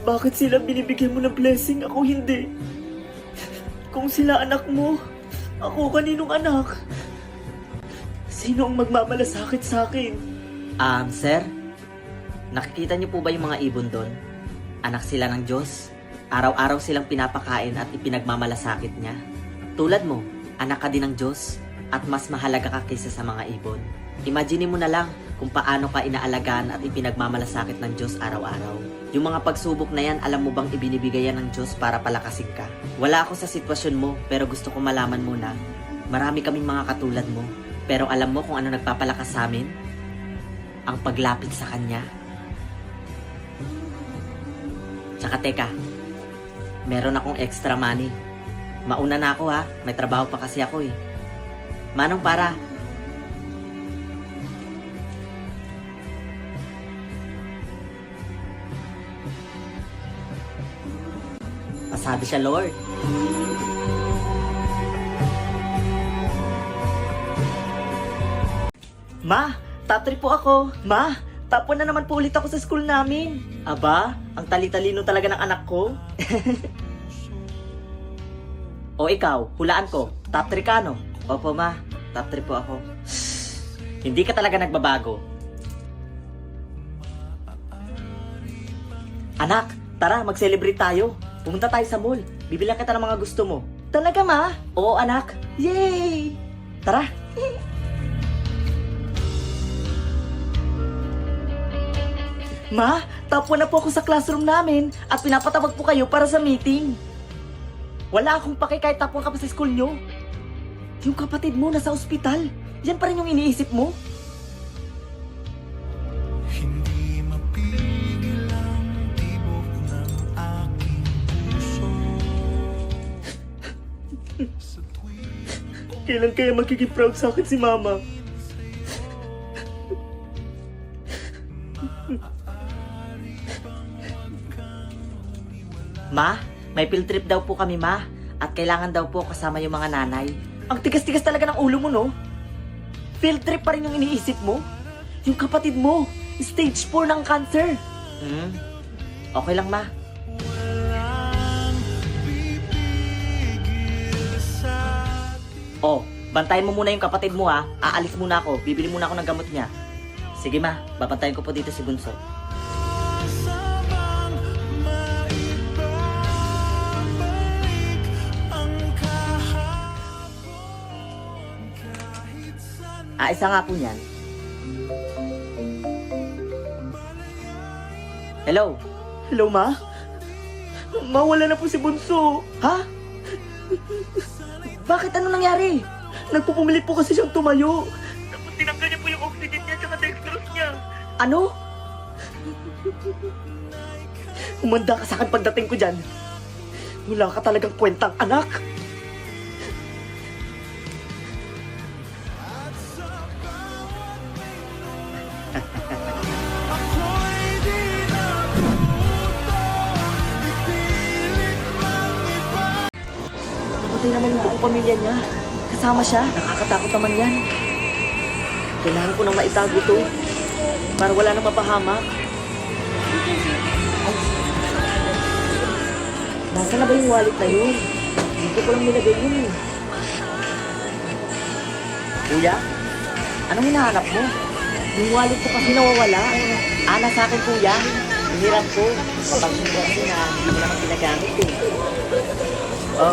Bakit sila binibigyan mo ng blessing, ako hindi? Kung sila anak mo, ako kaninong anak? Sino ang magmamalasakit sa akin? Sir? Nakikita niyo po ba yung mga ibon doon? Anak sila ng Diyos. Araw-araw silang pinapakain at ipinagmamalasakit niya. Tulad mo, anak ka din ng Diyos at mas mahalaga ka kaysa sa mga ibon. Imagine mo na lang kung paano ka inaalagaan at ipinagmamalasakit ng Diyos araw-araw. Yung mga pagsubok na yan, alam mo bang ibinibigay yan ng Diyos para palakasin ka? Wala ako sa sitwasyon mo, pero gusto ko malaman muna. Marami kaming mga katulad mo. Pero alam mo kung ano nagpapalakas sa amin? Ang paglapit sa Kanya. Tsaka teka, meron akong extra money. Mauna na ako ha, may trabaho pa kasi ako eh. Manong para. Pasado siya, Lord. Ma, top 3 po ako. Ma, top 1 na naman po ulit ako sa school namin. Aba, ang tali-talino talaga ng anak ko. O ikaw, hulaan ko, top 3 ka no? Opo ma, top 3 po ako. Hindi ka talaga nagbabago. Anak, tara mag-celebrate tayo. Pumunta tayo sa mall. Bibilang kita ng mga gusto mo. Talaga, ma? Oo anak, Yay! tara. Ma, top 1 na po ako sa classroom namin at pinapatawag po kayo para sa meeting. Wala akong pake kahit top 1 ka pa sa school nyo. Yung kapatid mo nasa ospital, yan pa rin yung iniisip mo? Hindi mapigil ang tibok ng aking puso. Sa tuwing Kailan kaya magiging proud sa akin si Mama? Ma, may field trip daw po kami ma. At kailangan daw po kasama yung mga nanay. Ang tigas-tigas talaga ng ulo mo, no? Field trip pa rin yung iniisip mo? Yung kapatid mo, stage 4 ng cancer. Okay lang ma. walang pipigil sa Oh, bantayan mo muna yung kapatid mo ha. Aalis muna ako. Bibili muna ako ng gamot niya. Sige ma, babantayan ko po dito si Bunso. sabang maibabalik ang kahapon kahit saan. Isa nga po niyan. Hello? Hello, Ma? Mawala na po si Bunso. Ha? Bakit ano nangyari? Nagpupumilit po kasi siyang tumayo. Tapos tinanggal niya po yung oxygen niya at dextrose niya. Ano? Umanda ka sa akin pagdating ko dyan. Wala ka talagang kwentang anak. Ako'y di natuto ipilit mang iba. Namatay naman yung buong pamilya niya. Kasama siya. Nakakatakot naman yan. Kailangan ko nang maitago to. Para wala nang mapahamak. Nasaan na ba yung wallet na yun? Dito ko lang nilagay yun eh. Kuya? Anong hinahanap mo? Yung wallet ko kasi nawawala. Ana sa akin kuya. Hiniram ko. Kapag kasi na hindi mo naman ginagamit eh. Oh,